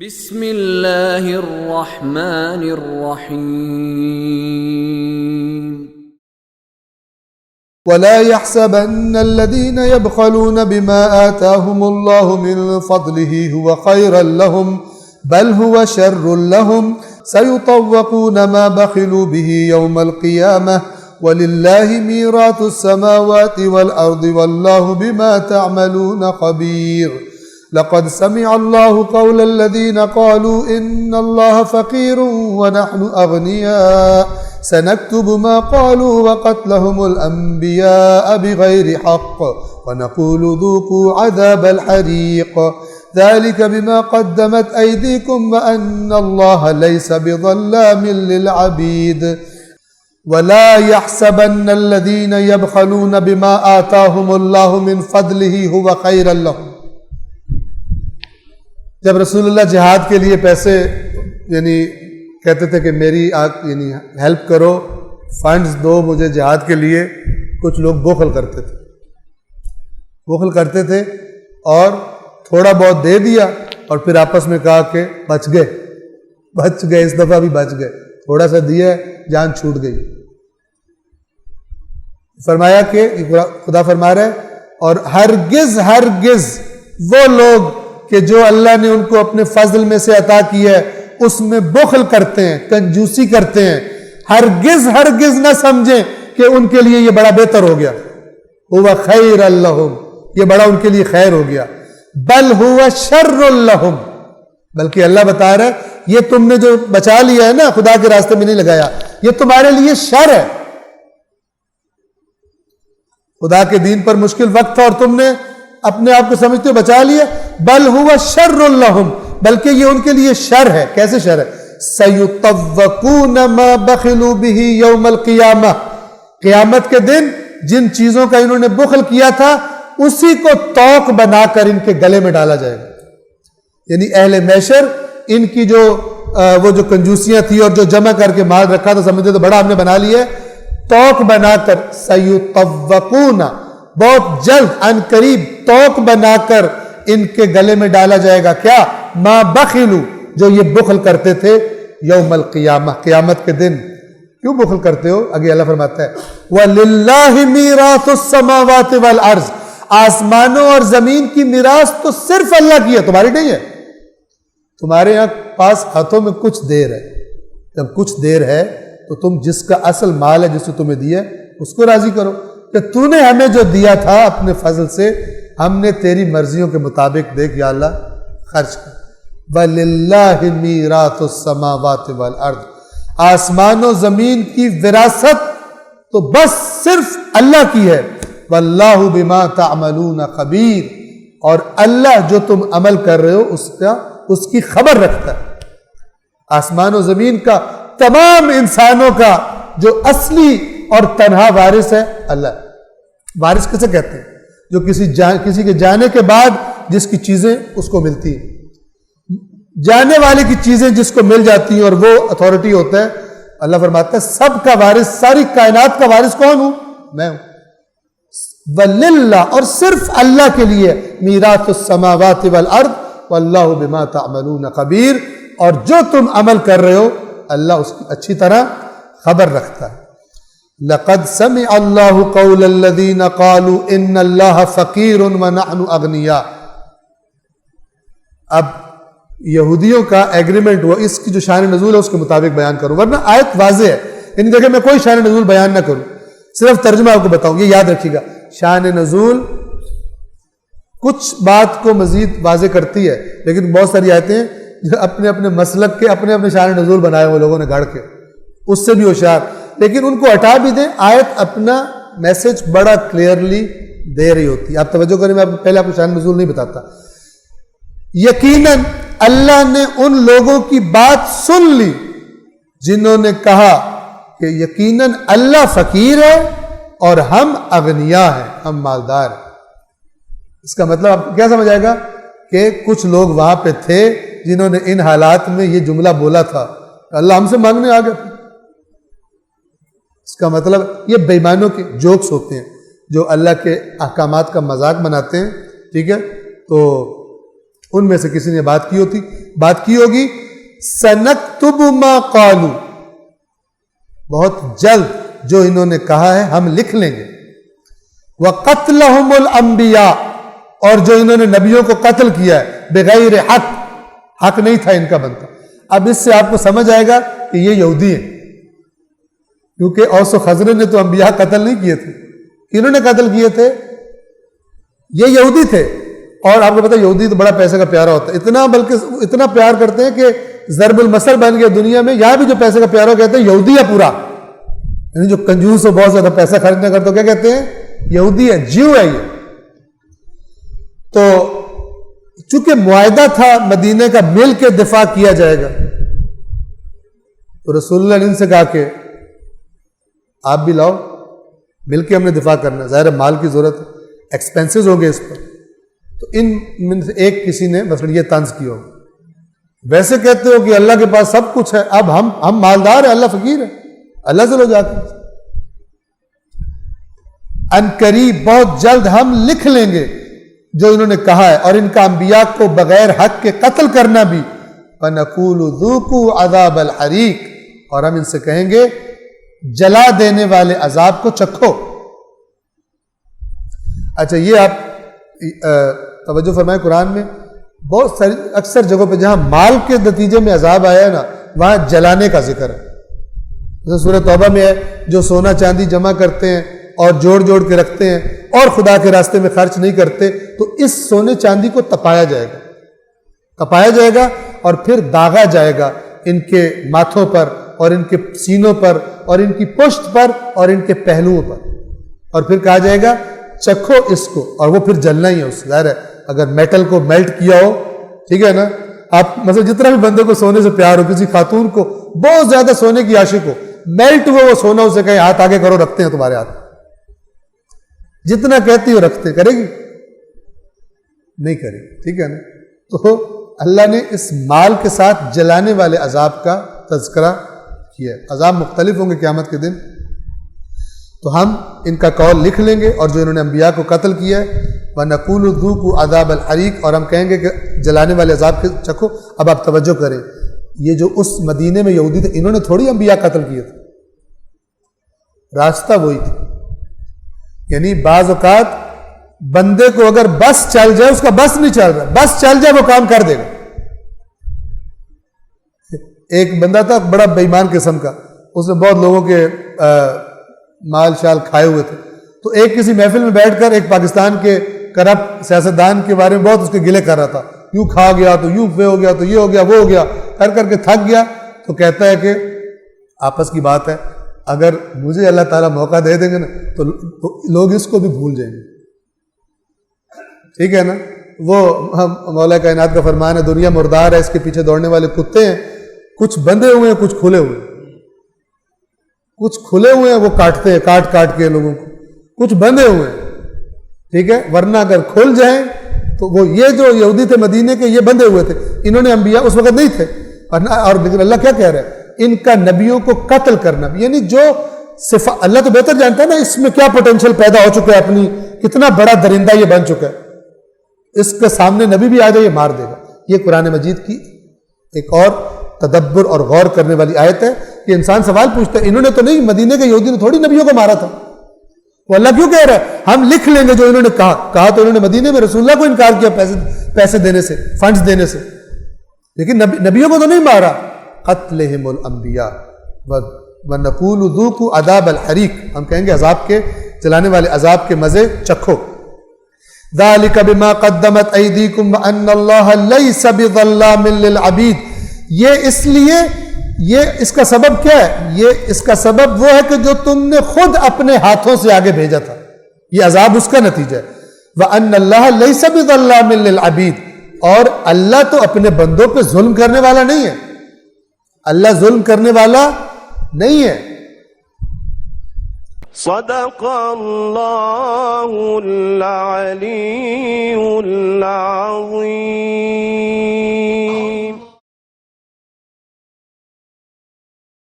بسم اللہ الرحمن الرحیم ولا يحسبن الذين يبخلون بما آتاهم الله من فضله هو خيرا لهم بل هو شر لهم سيطوقون ما بخلوا به يوم القيامة ولله ميراث السماوات والأرض والله بما تعملون خبير لقد سمع الله قول الذين قالوا إن الله فقير ونحن أغنياء سنكتب ما قالوا وقتلهم الأنبياء بغير حق ونقول ذوقوا عذاب الحريق ذلك بما قدمت أيديكم وأن الله ليس بظلام للعبيد ولا يحسبن الذين يبخلون بما آتاهم الله من فضله هو خيرا لهم. جب رسول اللہ جہاد کے لیے پیسے کہتے تھے کہ میری ہیلپ کرو، فنڈز دو مجھے جہاد کے لیے، کچھ لوگ بخل کرتے تھے اور تھوڑا بہت دے دیا اور پھر آپس میں کہا کہ بچ گئے، اس دفعہ بھی بچ گئے، تھوڑا سا دیا جان چھوٹ گئی. فرمایا کہ خدا فرما رہا ہے اور ہرگز وہ لوگ کہ جو اللہ نے ان کو اپنے فضل میں سے عطا کیا ہے اس میں بخل کرتے ہیں، کنجوسی کرتے ہیں، ہرگز نہ سمجھیں کہ ان کے لیے یہ بڑا بہتر ہو گیا. ہوا خیر لہم، یہ بڑا ان کے لیے خیر ہو گیا. بل ہوا شر لہم، بلکہ اللہ بتا رہا ہے یہ تم نے جو بچا لیا ہے نا، خدا کے راستے میں نہیں لگایا، یہ تمہارے لیے شر ہے. خدا کے دین پر مشکل وقت تھا اور تم نے اپنے آپ کو سمجھتے ہو بچا لیا. بل ہوا شر لہم، بلکہ یہ ان کے لیے شر ہے. کیسے شر ہے؟ سیطوقون ما بخلوا به یوم القیامہ، قیامت کے دن جن چیزوں کا انہوں نے بخل کیا تھا اسی کو توق بنا کر ان کے گلے میں ڈالا جائے گا. یعنی اہل محشر ان کی وہ جو کنجوسیاں تھی اور جو جمع کر کے مال رکھا تھا سمجھتے تو بڑا ہم نے بنا لیا ہے، توق بنا کر سیطوقون، بہت جلد ان قریب توق بنا کر ان کے گلے میں ڈالا جائے گا. کیا؟ ما بخلوا، جو یہ بخل کرتے تھے یوم القیامہ، قیامت کے دن. کیوں بخل کرتے ہو؟ آگے اللہ فرماتا ہے وَلِلَّهِ مِيرَاثُ السَّمَاوَاتِ وَالْأَرْضِ، آسمانوں اور زمین کی میراث تو صرف اللہ کی ہے، تمہاری نہیں ہے. تمہارے یہاں پاس ہاتھوں میں کچھ دیر ہے. جب کچھ دیر ہے تو تم جس کا اصل مال ہے، جس نے تمہیں دیا اس کو راضی کرو کہ تو نے ہمیں جو دیا تھا اپنے فضل سے، ہم نے تیری مرضیوں کے مطابق دیکھ یا اللہ خرچ کر. وَلِلَّهِ مِيرَاثُ السَّمَاوَاتِ وَالْأَرْضِ، آسمان و زمین کی وراثت تو بس صرف اللہ کی ہے. وَاللَّهُ بِمَا تَعْمَلُونَ خَبِيرٌ، اور اللہ جو تم عمل کر رہے ہو اس کی خبر رکھتا ہے. آسمان و زمین کا، تمام انسانوں کا جو اصلی اور تنہا وارث ہے اللہ. وارث کسے کہتے ہیں؟ جو کسی کے جانے کے بعد جس کی چیزیں اس کو ملتی ہیں، جانے والے کی چیزیں جس کو مل جاتی ہیں اور وہ اتھارٹی ہوتا ہے. اللہ فرماتا ہے سب کا وارث، ساری کائنات کا وارث کون ہوں؟ میں ہوں. وَلِلَّهِ، اور صرف اللہ کے لیے، میراث السماوات والارض واللہ بما تعملون خبیر، اور جو تم عمل کر رہے ہو اللہ اس کی اچھی طرح خبر رکھتا ہے. لقد سمع اللہ قول الذین قالوا ان اللہ فقیر ونحن اغنیاء. اب یہودیوں کا ایگریمنٹ ہوا، اس کی جو شان نزول ہے اس کے مطابق بیان کروں، ورنہ آیت واضح ہے. ان جگہ میں کوئی شان نزول بیان نہ کروں، صرف ترجمہ آپ کو بتاؤں. یہ یاد رکھیے گا، شان نزول کچھ بات کو مزید واضح کرتی ہے، لیکن بہت ساری آیتیں جو اپنے اپنے مسلک کے اپنے شان نزول بنائے وہ لوگوں نے گھڑ کے، اس سے بھی ہوشیار، لیکن ان کو ہٹا بھی دیں، آیت اپنا میسج بڑا کلیئرلی دے رہی ہوتی ہے. آپ توجہ کریں، میں پہلے آپ کو شان نزول نہیں بتاتا. یقیناً اللہ نے ان لوگوں کی بات سن لی جنہوں نے کہا کہ یقیناً اللہ فقیر ہے اور ہم اغنیاء ہیں، ہم مالدار ہیں. اس کا مطلب آپ کیا سمجھ آئے گا کہ کچھ لوگ وہاں پہ تھے جنہوں نے ان حالات میں یہ جملہ بولا تھا، اللہ ہم سے مانگنے آ گئے. اس کا مطلب یہ بے ایمانوں کے جوکس ہوتے ہیں جو اللہ کے احکامات کا مذاق بناتے ہیں. ٹھیک ہے، تو ان میں سے کسی نے بات کی ہوتی بات کی ہوگی سنکتب ما قالوا، بہت جلد جو انہوں نے کہا ہے ہم لکھ لیں گے، وقتلہم الانبیاء، اور جو انہوں نے نبیوں کو قتل کیا ہے بغیر حق، حق نہیں تھا ان کا بنتا۔ اب اس سے آپ کو سمجھ آئے گا کہ یہ یہودی ہیں، کیونکہ اوس و خزرج نے تو انبیاء قتل نہیں کیے تھے، انہوں نے قتل کیے تھے، یہ یہودی تھے۔ اور آپ کو پتا یہودی تو بڑا پیسے کا پیارا ہوتا ہے، اتنا بلکہ اتنا پیار کرتے ہیں کہ ضرب المثل بن گیا دنیا میں، یہاں بھی جو پیسے کا پیارا کہتے ہیں یہودی ہے پورا، یعنی جو کنجوس ہو بہت زیادہ پیسہ خرچ نہ کرتے کیا کہتے ہیں؟ یہودی ہے، جیو ہے یہ۔ تو چونکہ معاہدہ تھا مدینہ کا مل کے دفاع کیا جائے گا، تو رسول اللہ نے ان سے کہا کہ آپ بھی لاؤ، مل کے ہم نے دفاع کرنا، ظاہر مال کی ضرورت ہے، ایکسپینسز ہوں گے اس پر۔ تو ان میں سے ایک کسی نے مثلا یہ طنز کیا ہو، ویسے کہتے ہو کہ اللہ کے پاس سب کچھ ہے، اب ہم مالدار ہیں، اللہ فقیر ہے، اللہ سے لو جا کے۔ ان قریب، بہت جلد ہم لکھ لیں گے جو انہوں نے کہا ہے، اور ان کا انبیاء کو بغیر حق کے قتل کرنا بھی، فَنَقُولُ ذُوقُوا عَذَابَ الْحَرِيقِ، اور ہم ان سے کہیں گے جلا دینے والے عذاب کو چکھو۔ اچھا یہ آپ توجہ فرمائیں، قرآن میں بہت ساری اکثر جگہوں پہ جہاں مال کے نتیجے میں عذاب آیا ہے نا، وہاں جلانے کا ذکر ہے۔ جیسے سورہ توبہ میں ہے جو سونا چاندی جمع کرتے ہیں اور جوڑ جوڑ کے رکھتے ہیں اور خدا کے راستے میں خرچ نہیں کرتے، تو اس سونے چاندی کو تپایا جائے گا، تپایا جائے گا اور پھر داغا جائے گا ان کے ماتھوں پر اور ان کے سینوں پر اور ان کی پشت پر اور ان کے پہلوؤں پر، اور پھر کہا جائے گا چکھو اس کو، اور وہ پھر جلنا ہی ہے اس سے۔ ظاہر ہے اگر میٹل کو میلٹ کیا ہو، ٹھیک ہے نا، آپ مثلا جتنا بھی بندے کو سونے سے پیار ہو، کسی خاتون کو بہت زیادہ سونے کی عاشق ہو، میلٹ وہ سونا اسے کہیں ہاتھ آگے کرو، رکھتے ہیں تمہارے ہاتھ، جتنا کہتی ہو رکھتے، کرے گی؟ نہیں کرے گی، ٹھیک ہے نا۔ تو اللہ نے اس مال کے ساتھ جلانے والے عذاب کا تذکرہ کیا ہے، عذاب مختلف ہوں گے قیامت کے دن، تو ہم ان کا قول لکھ لیں گے، اور جو انہوں نے انبیاء کو قتل کیا ہے، وَنَقُولُ ذُوقُوا عَذَابَ الْحَرِيقِ، اور ہم کہیں گے کہ جلانے والے عذاب کے چکھو۔ اب آپ توجہ کریں، یہ جو اس مدینے میں یہودی تھے، انہوں نے تھوڑی انبیاء قتل کیے تھے، راستہ وہی تھا۔ یعنی بعض اوقات بندے کو اگر بس چل جائے، اس کا بس نہیں چل رہا، بس چل جائے وہ کام کر دے گا۔ ایک بندہ تھا بڑا بے ایمان قسم کا، اس نے بہت لوگوں کے مال شال کھائے ہوئے تھے، تو ایک کسی محفل میں بیٹھ کر ایک پاکستان کے کرپٹ سیاستدان کے بارے میں بہت اس کے گلے کر رہا تھا، یوں کھا گیا تو یوں ہو گیا تو یہ ہو گیا وہ ہو گیا، کر کے تھک گیا، تو کہتا ہے کہ آپس کی بات ہے، اگر مجھے اللہ تعالیٰ موقع دے دیں گے نا تو لوگ اس کو بھی بھول جائیں گے، ٹھیک ہے نا۔ وہ مولا کائنات کا فرمان ہے، دنیا مردار ہے، اس کے پیچھے دوڑنے والے کتے ہیں، کچھ بندھے ہوئے ہیں، کچھ کھلے ہوئے ہیں، کچھ کھلے ہوئے ہیں وہ کاٹتے ہیں، کاٹ کے لوگوں کو، کچھ بندھے ہوئے ہیں، ٹھیک ہے، ورنہ اگر کھل جائیں تو وہ یہ جو یہودی تھے مدینے کے، یہ بندھے ہوئے تھے، انہوں نے انبیاء اس وقت نہیں تھے، اور لیکن اللہ کیا کہہ رہا ہے، ان کا نبیوں کو قتل کرنا، یعنی جو اللہ تو بہتر جانتا ہے نا اس میں کیا پوٹینشیل پیدا ہو چکا ہے، اپنی کتنا بڑا درندہ یہ بن چکا ہے، اس کے سامنے نبی بھی آ جائے یہ مار دے گا۔ یہ قرآن مجید کی ایک اور تدبر اور غور کرنے والی آیت ہے کہ انسان سوال پوچھتا ہے، انہوں نے تو نہیں، مدینے کے یہودی نے تھوڑی نبیوں کو مارا تھا، وہ اللہ کیوں کہہ رہا ہے ہم لکھ لیں گے جو انہوں نے کہا تو انہوں نے مدینے میں رسول اللہ کو انکار کیا پیسے دینے سے، فنڈز دینے سے، لیکن نبیوں کو تو نہیں مارا۔ قتلہم الانبیاء وَنَقُولُ ذُوقُوا عَذَابَ الْحَرِيقِ، ہم کہیں گے عذاب کے جلانے والے عذاب کے مزے چکھو۔ ذَلِكَ بِمَا قَدَّمَتْ أَيْدِيكُمْ وَأَنَّ اللَّهَ لَيْسَ بِظَلَّامٍ لِّلْعَبِيدِ، یہ اس لیے، یہ اس کا سبب کیا ہے، یہ اس کا سبب وہ ہے کہ جو تم نے خود اپنے ہاتھوں سے آگے بھیجا تھا، یہ عذاب اس کا نتیجہ ہے۔ وَأَنَّ اللَّهَ لَيْسَ بِظَلَّامٍ لِّلْعَبِيدِ، اور اللہ تو اپنے بندوں پہ ظلم کرنے والا نہیں ہے، اللہ ظلم کرنے والا نہیں ہے۔ صدق اللہ العلی العظیم۔